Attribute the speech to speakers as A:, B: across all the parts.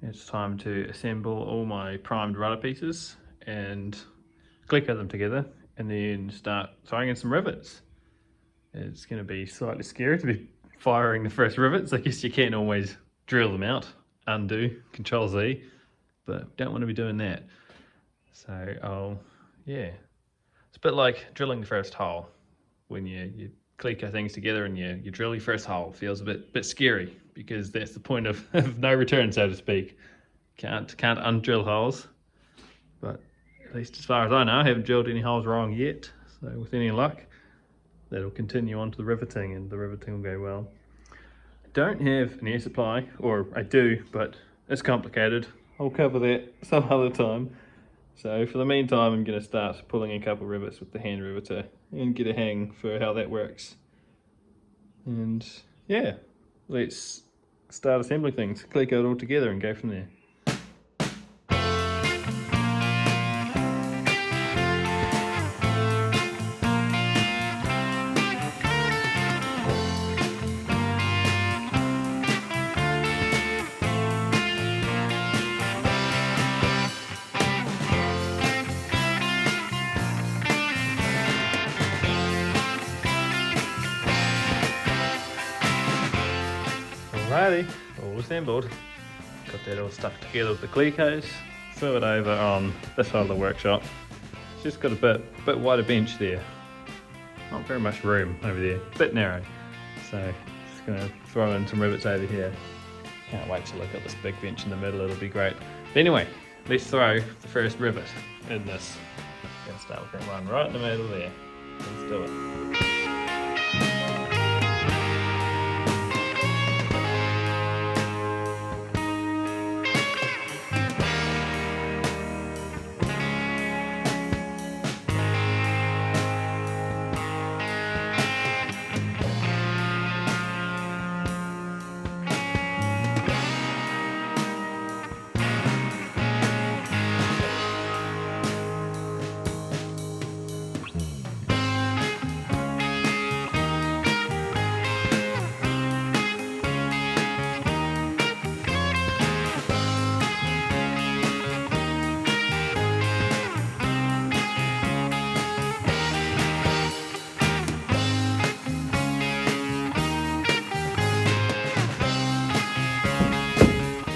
A: It's time to assemble all my primed rudder pieces and clicker them together and then start throwing in some rivets. It's going to be slightly scary to be firing the first rivets. I guess you can't always drill them out, undo, Control Z, but don't want to be doing that. So yeah, it's a bit like drilling the first hole. When you clicker things together and you drill your first hole, it feels a bit scary because that's the point of no return, so to speak. Can't undrill holes, but at least as far as I know, I haven't drilled any holes wrong yet. So with any luck, that'll continue on to the riveting and the riveting will go well. I don't have an air supply, or I do, but it's complicated. I'll cover that some other time. So for the meantime, I'm going to start pulling a couple rivets with the hand riveter and get a hang for how that works. And yeah, let's start assembling things, click it all together and go from there. Alrighty, all assembled. Got that all stuck together with the clicos. Threw it over on this side of the workshop. It's just got a bit wider bench there. Not very much room over there, a bit narrow. So just gonna throw in some rivets over here. Can't wait to look at this big bench in the middle, it'll be great. But anyway, let's throw the first rivet in this. Gonna start with that one right in the middle there. Let's do it.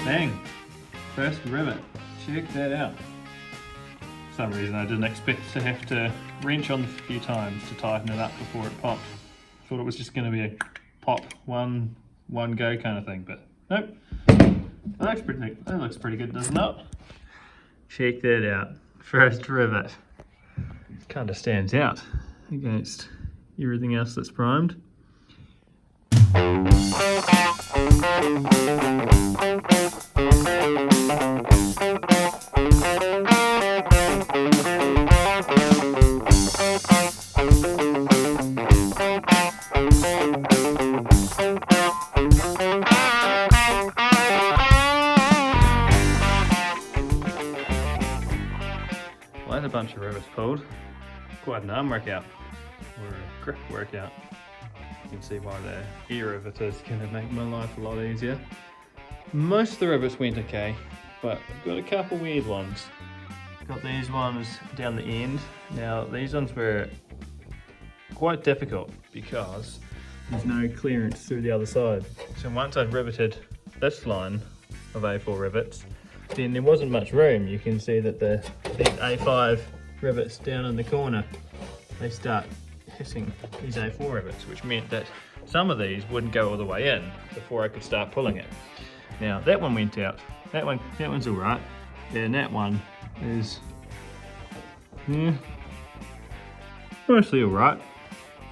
A: Bang! First rivet. Check that out. For some reason I didn't expect to have to wrench on it a few times to tighten it up before it popped. Thought it was just going to be a pop, one go kind of thing, but nope. That looks pretty good, doesn't it? Check that out. First rivet. Kind of stands out against everything else that's primed. Well, that's a bunch of rivets pulled. Quite an arm workout, or a grip workout. You can see why the ear rivet is going to make my life a lot easier. Most of the rivets went okay, but I've got a couple weird ones. Got these ones down the end. Now these ones were quite difficult because there's no clearance through the other side. So once I'd riveted this line of A4 rivets, then there wasn't much room. You can see that these A5 rivets down in the corner, they start hitting these A4 rivets, which meant that some of these wouldn't go all the way in before I could start pulling it. Now that one went out. That one's all right, and that one is mostly all right.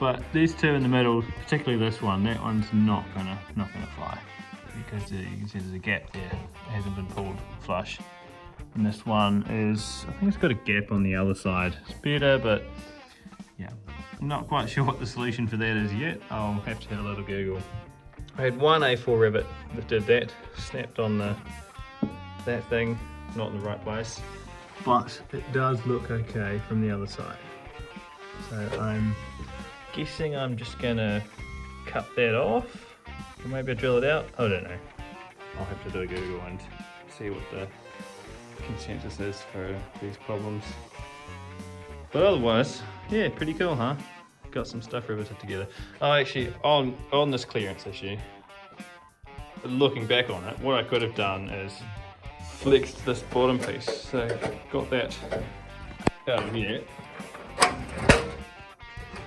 A: But these two in the middle, particularly this one, that one's not gonna fly because you can see there's a gap there. It hasn't been pulled flush. And this one is, I think it's got a gap on the other side. It's better, but yeah, I'm not quite sure what the solution for that is yet. I'll have to have a little Google. I had one A4 rivet that did that, snapped on that thing, not in the right place, but it does look okay from the other side. So I'm guessing I'm just gonna cut that off, or maybe I'll drill it out. I don't know. I'll have to do a Google and see what the consensus is for these problems. But otherwise, yeah, pretty cool, huh? Got some stuff riveted together. Oh, actually, on this clearance issue, looking back on it, what I could have done is flexed this bottom piece. So got that out of here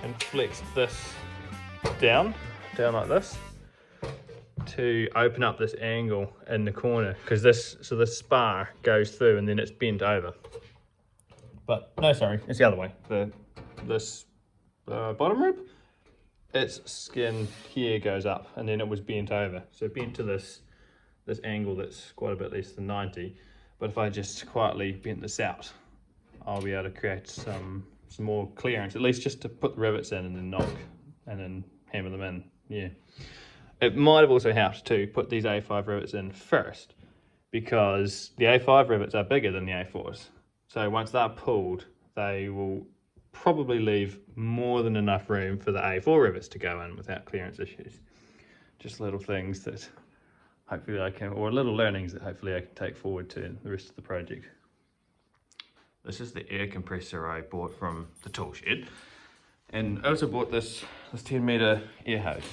A: and flexed this down like this to open up this angle in the corner, because this spar goes through and then it's bent over. But no, sorry, it's the other way. This bottom rib, its skin here goes up and then it was bent over. So bent to this angle that's quite a bit less than 90. But if I just quietly bent this out, I'll be able to create some more clearance, at least just to put the rivets in and then knock and then hammer them in. Yeah. It might have also helped to put these A5 rivets in first, because the A5 rivets are bigger than the A4s. So once they're pulled, they will probably leave more than enough room for the A4 rivets to go in without clearance issues. Just little things that hopefully I can, or little learnings that hopefully I can take forward to the rest of the project. This is the air compressor I bought from the tool shed. And I also bought this 10-meter air hose,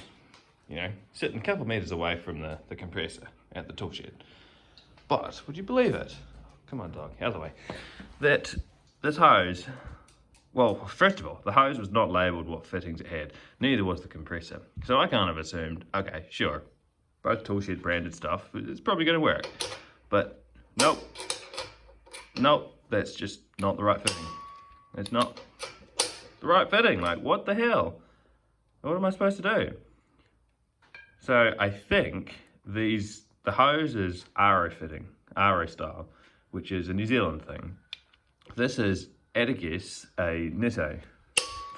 A: you know, sitting a couple of meters away from the compressor at the tool shed. But would you believe it? Come on, dog, out of the way. That this hose, well, first of all, the hose was not labelled what fittings it had. Neither was the compressor. So I kind of assumed, okay, sure, both tool shed branded stuff, it's probably going to work. But nope, that's just not the right fitting. It's not the right fitting. Like, what the hell? What am I supposed to do? So I think the hose is RO fitting, RO style, which is a New Zealand thing. This is, at a guess, a Nitto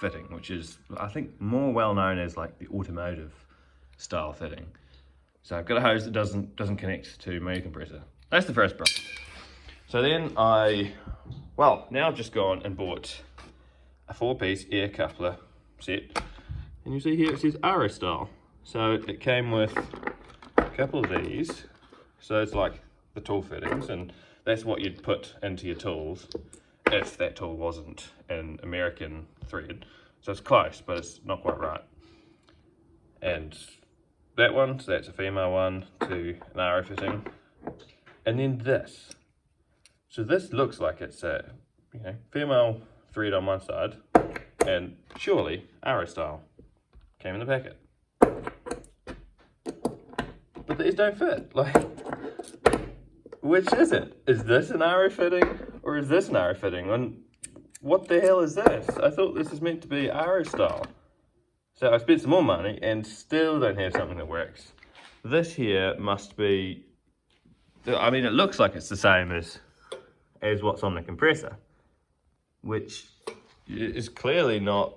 A: fitting, which is, I think, more well known as like the automotive style fitting. So I've got a hose that doesn't connect to my air compressor. That's the first problem. So then now I've just gone and bought a 4-piece air coupler set, and you see here it says RO style. So it came with a couple of these. So it's like the tool fittings, and that's what you'd put into your tools if that tool wasn't an American thread. So it's close, but it's not quite right. And that one, so that's a female one to an RO fitting. And then this. So this looks like it's a female thread on one side, and surely RO style came in the packet. But these don't fit. Like, which is it? Is this an RO fitting or is this an RO fitting? And what the hell is this? I thought this is meant to be RO style. So I spent some more money and still don't have something that works. This here must be, I mean, it looks like it's the same as what's on the compressor, which is clearly not,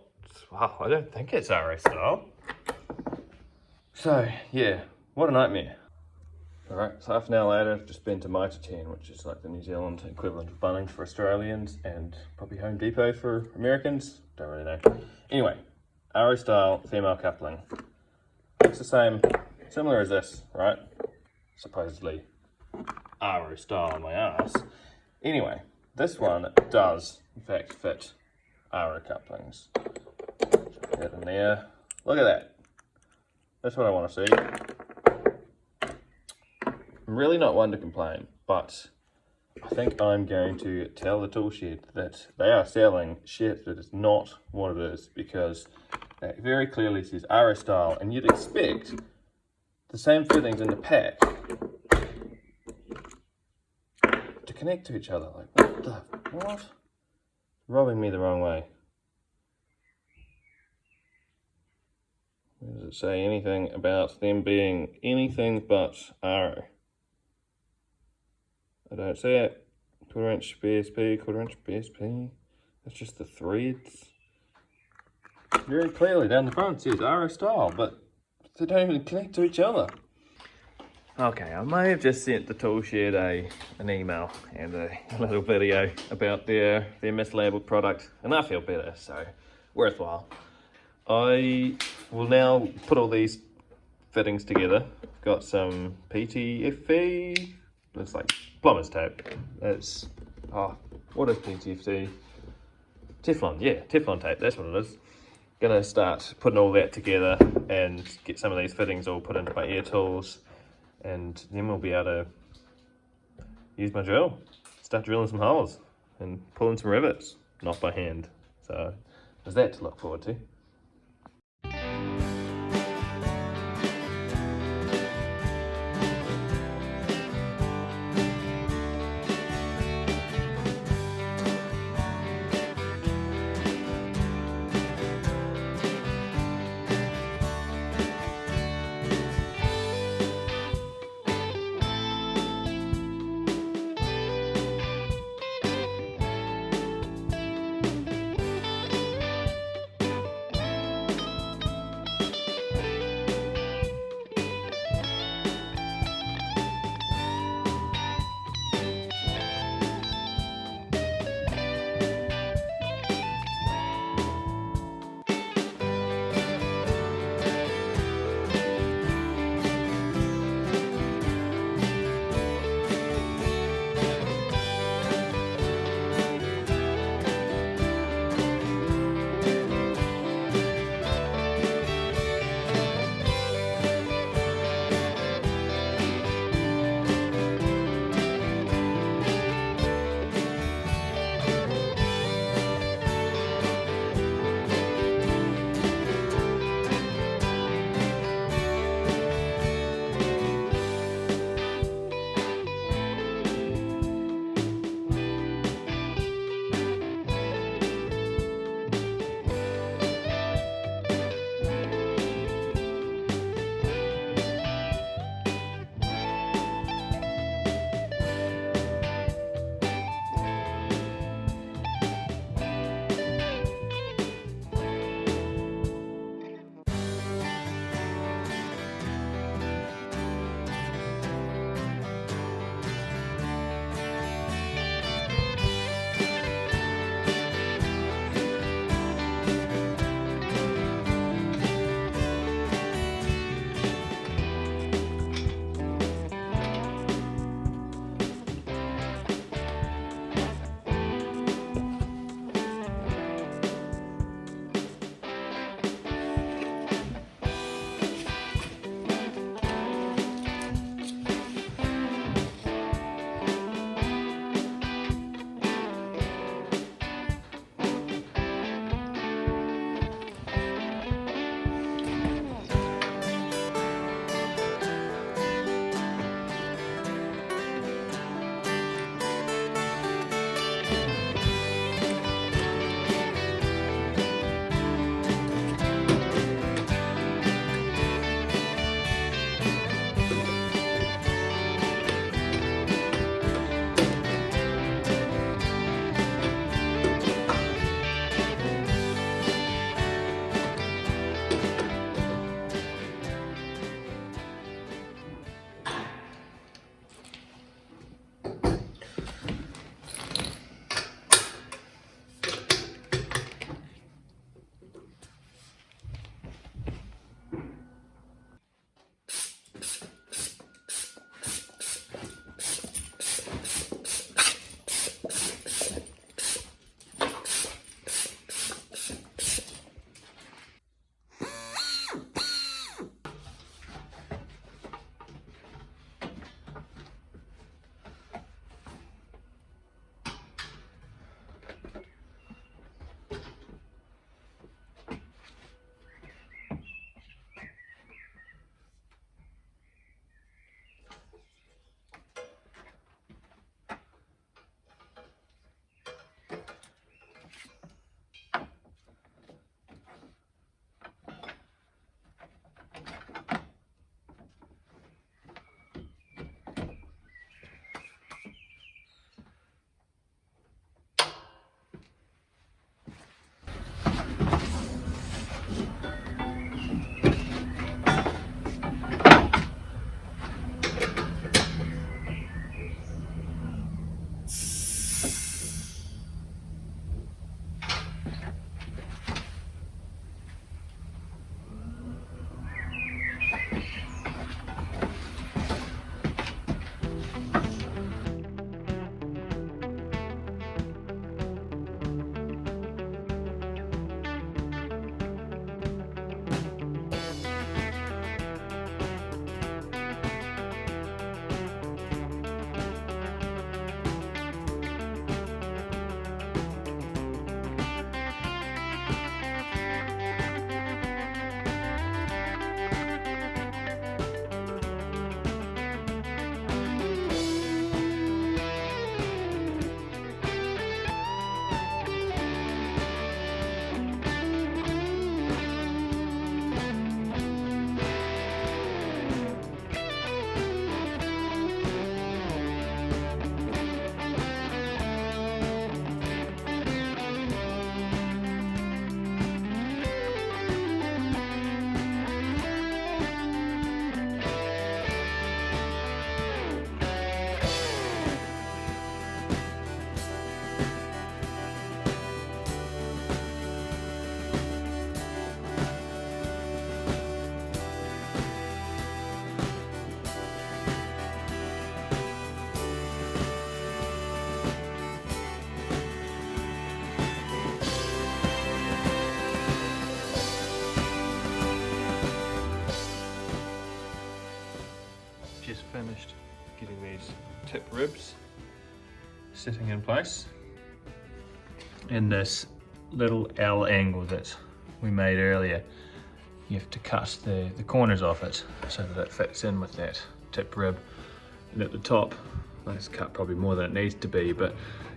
A: well, I don't think it's RO style. So yeah, what a nightmare. Alright, so half an hour later, I've just been to Mitre 10, which is like the New Zealand equivalent of Bunnings for Australians and probably Home Depot for Americans. Don't really know. Anyway, RO style female coupling. It's the same, similar as this, right? Supposedly RO style on my ass. Anyway, this one does in fact fit RO couplings. Get in there. Look at that. That's what I want to see. I'm really not one to complain, but I think I'm going to tell the tool shed that they are selling shit that is not what it is, because it very clearly says RO style, and you'd expect the same fittings in the pack to connect to each other. Like, what? Rubbing me the wrong way. Where does it say anything about them being anything but RO? I don't see it. 1/4 inch BSP, 1/4 inch BSP. That's just the threads. Very clearly down the front it says RO style, but they don't even connect to each other. Okay, I may have just sent the tool shed an email and a little video about their mislabeled product, and I feel better, so worthwhile. I will now put all these fittings together. I've got some PTFE It's like plumber's tape. It's, oh, what is PTFT? Teflon, yeah, Teflon tape, that's what it is. Gonna start putting all that together and get some of these fittings all put into my air tools, and then we'll be able to use my drill, start drilling some holes and pulling some rivets, not by hand. So there's that to look forward to. these tip ribs sitting in place, and this little L angle that we made earlier, you have to cut the corners off it so that it fits in with that tip rib. And at the top, that's cut probably more than it needs to be, but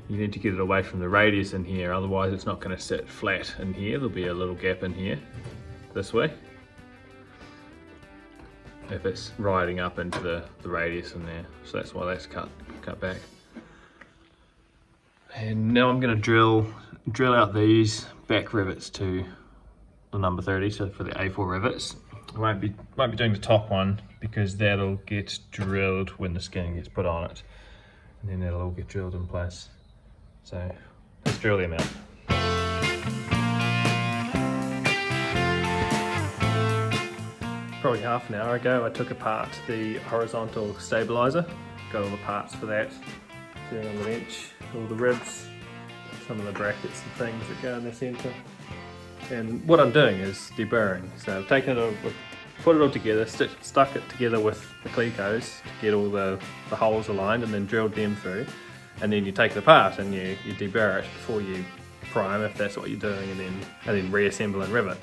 A: you need to get it away from the radius in here, otherwise it's not going to sit flat in here. There'll be a little gap in here this way if it's riding up into the radius in there, so that's why that's cut back. And now I'm going to drill out these back rivets to the number 30, so for the A4 rivets. I won't be doing the top one because that'll get drilled when the skin gets put on it, and then that'll all get drilled in place. So let's drill them out. Probably half an hour ago I took apart the horizontal stabilizer, got all the parts for that sitting on the bench, all the ribs, some of the brackets and things that go in the centre. And what I'm doing is deburring. So I've taken it, put it all together, stuck it together with the clecos to get all the holes aligned, and then drilled them through. And then you take it apart and you deburr it before you prime, if that's what you're doing, and then reassemble and rivet.